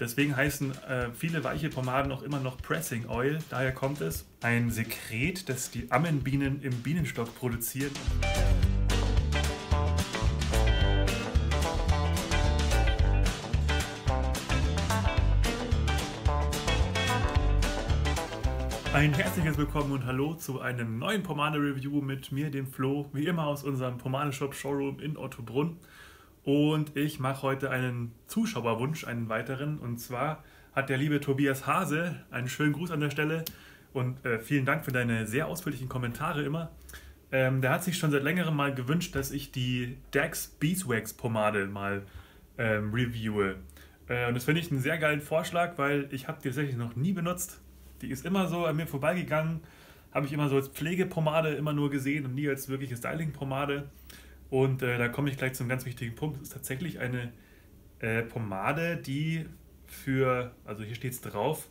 Deswegen heißen viele weiche Pomaden auch immer noch Pressing Oil. Daher kommt es. Ein Sekret, das die Ammenbienen im Bienenstock produzieren. Ein herzliches Willkommen und Hallo zu einem neuen Pomade-Review mit mir, dem Flo, wie immer aus unserem Pomade-Shop-Showroom in Ottobrunn. Und ich mache heute einen Zuschauerwunsch, einen weiteren. Und zwar hat der liebe Tobias Hase, einen schönen Gruß an der Stelle und vielen Dank für deine sehr ausführlichen Kommentare immer. Der hat sich schon seit längerem mal gewünscht, dass ich die Dax Beeswax Pomade mal reviewe. Und das finde ich einen sehr geilen Vorschlag, weil ich habe die tatsächlich noch nie benutzt. Die ist immer so an mir vorbeigegangen, habe ich immer so als Pflegepomade immer nur gesehen und nie als wirkliche Styling-Pomade. Und da komme ich gleich zum ganz wichtigen Punkt. Es ist tatsächlich eine Pomade, die also hier steht es drauf,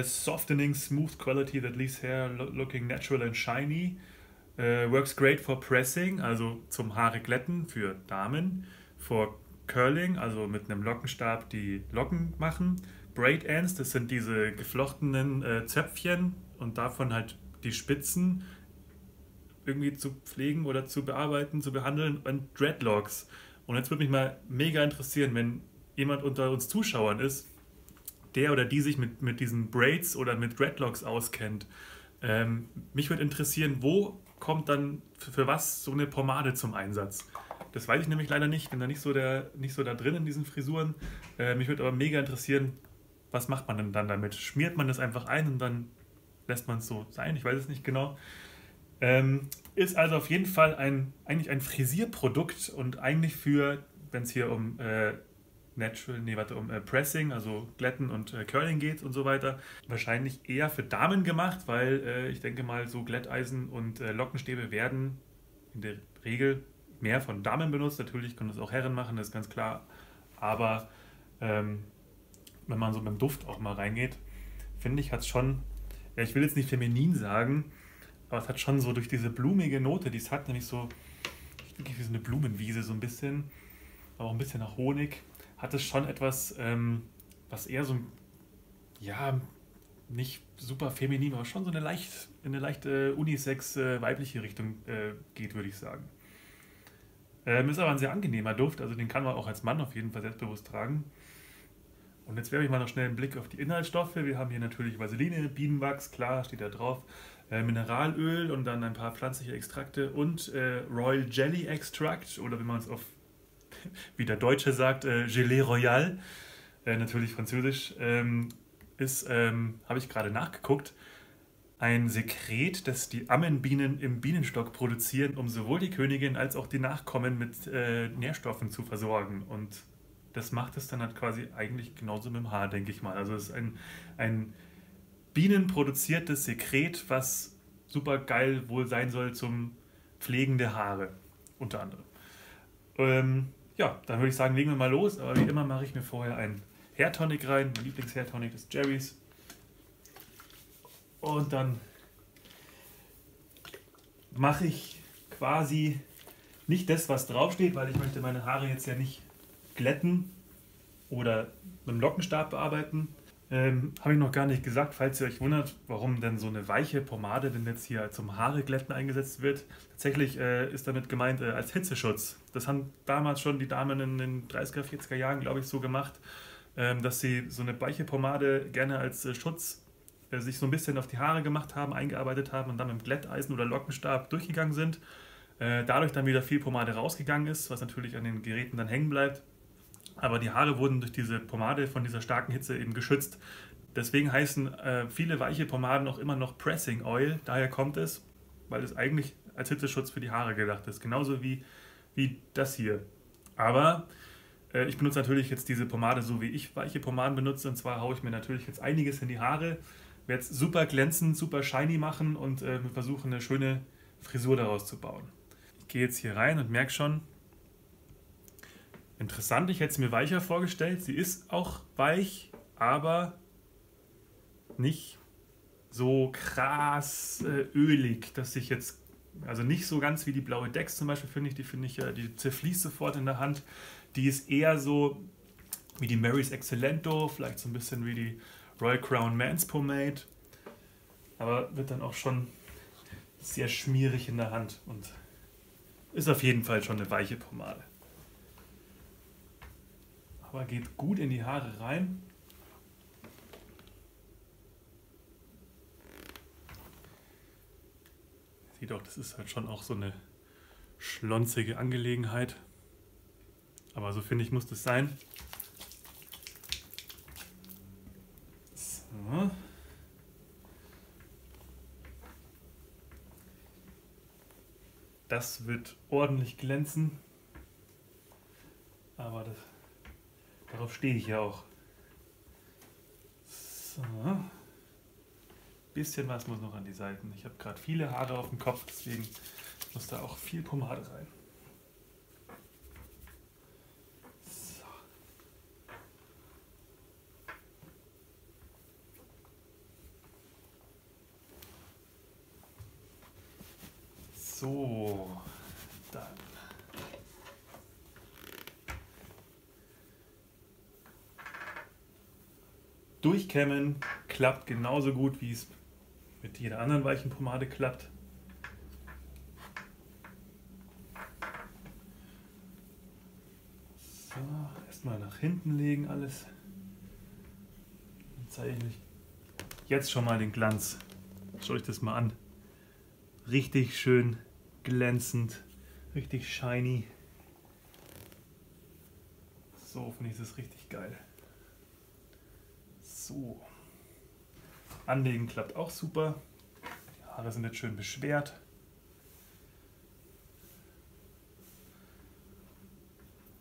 Softening Smooth Quality that leaves hair looking natural and shiny. Works great for pressing, also zum Haare glätten für Damen. For curling, also mit einem Lockenstab die Locken machen. Braid Ends, das sind diese geflochtenen Zöpfchen und davon halt die Spitzen irgendwie zu pflegen oder zu bearbeiten, zu behandeln, und Dreadlocks. Und jetzt würde mich mal mega interessieren, wenn jemand unter uns Zuschauern ist, der oder die sich mit diesen Braids oder mit Dreadlocks auskennt. Mich würde interessieren, wo kommt dann für was so eine Pomade zum Einsatz? Das weiß ich nämlich leider nicht, bin da nicht so da drin in diesen Frisuren. Mich würde aber mega interessieren, was macht man denn dann damit? Schmiert man das einfach ein und dann lässt man es so sein? Ich weiß es nicht genau. Ist also auf jeden Fall eigentlich ein Frisierprodukt und eigentlich für, wenn es hier um Pressing, also Glätten und Curling geht und so weiter, wahrscheinlich eher für Damen gemacht, weil ich denke mal, so Glätteisen und Lockenstäbe werden in der Regel mehr von Damen benutzt. Natürlich können das auch Herren machen, das ist ganz klar. Aber wenn man so beim Duft auch mal reingeht, finde ich, hat es schon, ja, ich will jetzt nicht feminin sagen, aber es hat schon so durch diese blumige Note, die es hat, nämlich so, wirklich wie so eine Blumenwiese, so ein bisschen, aber auch ein bisschen nach Honig, hat es schon etwas, was eher so, ja, nicht super feminin, aber schon so in eine leichte Unisex weibliche Richtung geht, würde ich sagen. Ist aber ein sehr angenehmer Duft, also den kann man auch als Mann auf jeden Fall selbstbewusst tragen. Und jetzt werfe ich mal noch schnell einen Blick auf die Inhaltsstoffe. Wir haben hier natürlich Vaseline, Bienenwachs, klar, steht da drauf, Mineralöl und dann ein paar pflanzliche Extrakte und Royal Jelly Extract oder wie man es wie der Deutsche sagt, Gelée Royale, natürlich französisch, habe ich gerade nachgeguckt, ein Sekret, das die Ammenbienen im Bienenstock produzieren, um sowohl die Königin als auch die Nachkommen mit Nährstoffen zu versorgen. Und das macht es dann halt quasi eigentlich genauso mit dem Haar, denke ich mal. Also es ist ein bienenproduziertes Sekret, was super geil wohl sein soll zum Pflegen der Haare, unter anderem. Ja, dann würde ich sagen, legen wir mal los. Aber wie immer mache ich mir vorher einen Hair Tonic rein. Mein Lieblings-Hair Tonic ist Jerry's. Und dann mache ich quasi nicht das, was draufsteht, weil ich möchte meine Haare jetzt ja nicht glätten oder mit dem Lockenstab bearbeiten. Habe ich noch gar nicht gesagt, falls ihr euch wundert, warum denn so eine weiche Pomade denn jetzt hier zum Haare glätten eingesetzt wird. Tatsächlich ist damit gemeint als Hitzeschutz. Das haben damals schon die Damen in den 30er, 40er Jahren, glaube ich, so gemacht, dass sie so eine weiche Pomade gerne als Schutz sich so ein bisschen auf die Haare gemacht haben, eingearbeitet haben und dann mit dem Glätteisen oder Lockenstab durchgegangen sind. Dadurch dann wieder viel Pomade rausgegangen ist, was natürlich an den Geräten dann hängen bleibt. Aber die Haare wurden durch diese Pomade von dieser starken Hitze eben geschützt. Deswegen heißen viele weiche Pomaden auch immer noch Pressing Oil. Daher kommt es, weil es eigentlich als Hitzeschutz für die Haare gedacht ist. Genauso wie das hier. Aber ich benutze natürlich jetzt diese Pomade so, wie ich weiche Pomaden benutze. Und zwar haue ich mir natürlich jetzt einiges in die Haare. Werde es super glänzend, super shiny machen und versuche eine schöne Frisur daraus zu bauen. Ich gehe jetzt hier rein und merke schon, interessant, ich hätte es mir weicher vorgestellt. Sie ist auch weich, aber nicht so krass ölig, dass ich jetzt, also nicht so ganz wie die blaue Dex zum Beispiel, die zerfließt sofort in der Hand. Die ist eher so wie die Mary's Excellento, vielleicht so ein bisschen wie die Royal Crown Men's Pomade. Aber wird dann auch schon sehr schmierig in der Hand und ist auf jeden Fall schon eine weiche Pomade. Aber geht gut in die Haare rein. Sieht auch, das ist halt schon auch so eine schlonzige Angelegenheit. Aber so finde ich, muss das sein. So. Das wird ordentlich glänzen. Aber darauf stehe ich ja auch. So. Bisschen was muss noch an die Seiten. Ich habe gerade viele Haare auf dem Kopf, deswegen muss da auch viel Pomade rein. So. So, dann. Durchkämmen klappt genauso gut, wie es mit jeder anderen weichen Pomade klappt. So, erstmal nach hinten legen alles. Dann zeige ich euch jetzt schon mal den Glanz. Schaut euch das mal an. Richtig schön glänzend, richtig shiny. So finde ich das richtig geil. So. Anlegen klappt auch super. Die Haare sind jetzt schön beschwert.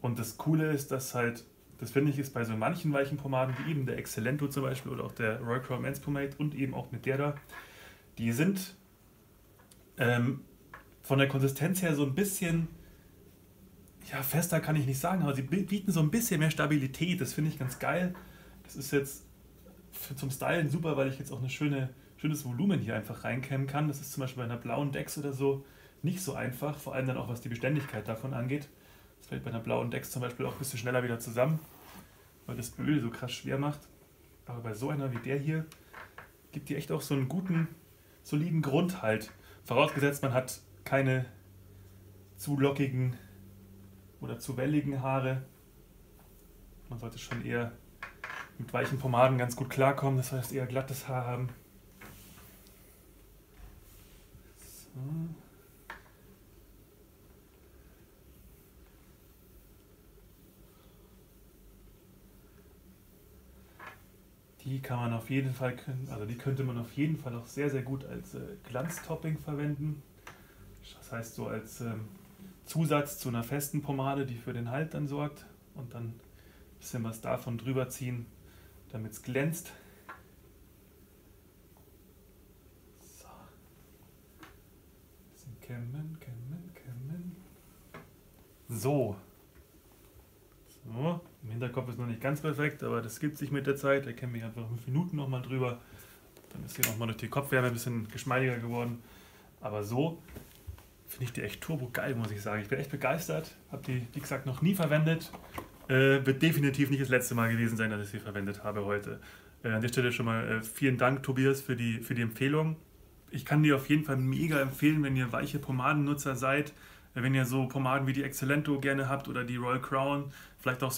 Und das Coole ist, dass halt, das finde ich ist bei so manchen weichen Pomaden, wie eben der Excellento zum Beispiel oder auch der Royal Crown Men's Pomade und eben auch mit der da, die sind von der Konsistenz her so ein bisschen, ja, fester kann ich nicht sagen, aber sie bieten so ein bisschen mehr Stabilität. Das finde ich ganz geil. Das ist jetzt zum Stylen super, weil ich jetzt auch ein schönes Volumen hier einfach reinkämmen kann. Das ist zum Beispiel bei einer blauen Dex oder so nicht so einfach, vor allem dann auch was die Beständigkeit davon angeht. Das fällt bei einer blauen Dex zum Beispiel auch ein bisschen schneller wieder zusammen, weil das Öl so krass schwer macht. Aber bei so einer wie der hier gibt die echt auch so einen guten, soliden Grundhalt. Vorausgesetzt, man hat keine zu lockigen oder zu welligen Haare. Man sollte schon eher mit weichen Pomaden ganz gut klarkommen, das heißt eher glattes Haar haben. So. Die kann man auf jeden Fall, also die könnte man auf jeden Fall auch sehr, sehr gut als Glanztopping verwenden. Das heißt so als Zusatz zu einer festen Pomade, die für den Halt dann sorgt und dann ein bisschen was davon drüber ziehen, damit es glänzt. So. Ein bisschen kämmen. So. So. Im Hinterkopf ist noch nicht ganz perfekt, aber das gibt sich mit der Zeit. Da kämme ich einfach 5 Minuten nochmal drüber. Dann ist hier nochmal durch die Kopfwärme ein bisschen geschmeidiger geworden. Aber so finde ich die echt turbo geil, muss ich sagen. Ich bin echt begeistert. Habe die, wie gesagt, noch nie verwendet. Wird definitiv nicht das letzte Mal gewesen sein, dass ich sie verwendet habe heute. An der Stelle schon mal vielen Dank, Tobias, für die Empfehlung. Ich kann dir auf jeden Fall mega empfehlen, wenn ihr weiche Pomadennutzer seid, wenn ihr so Pomaden wie die Excellento gerne habt oder die Royal Crown, vielleicht auch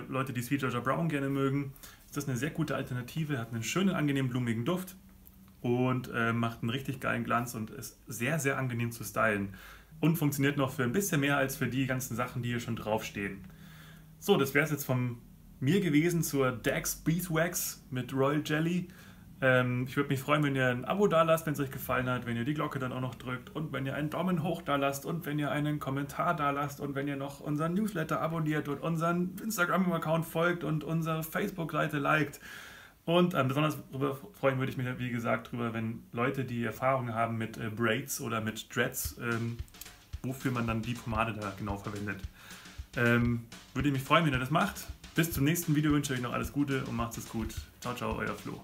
Leute, die Sweet Georgia Brown gerne mögen, ist das eine sehr gute Alternative, hat einen schönen, angenehmen, blumigen Duft und macht einen richtig geilen Glanz und ist sehr, sehr angenehm zu stylen. Und funktioniert noch für ein bisschen mehr als für die ganzen Sachen, die hier schon draufstehen. So, das wäre es jetzt von mir gewesen zur Dax Beeswax mit Royal Jelly. Ich würde mich freuen, wenn ihr ein Abo da lasst, wenn es euch gefallen hat, wenn ihr die Glocke dann auch noch drückt und wenn ihr einen Daumen hoch da lasst und wenn ihr einen Kommentar da lasst und wenn ihr noch unseren Newsletter abonniert und unseren Instagram-Account folgt und unsere Facebook-Seite liked. Und besonders darüber freuen würde ich mich, wie gesagt, drüber, wenn Leute, die Erfahrung haben mit Braids oder mit Dreads, wofür man dann die Pomade da genau verwendet. Würde ich mich freuen, wenn ihr das macht. Bis zum nächsten Video wünsche ich euch noch alles Gute und macht es gut. Ciao, ciao, euer Flo.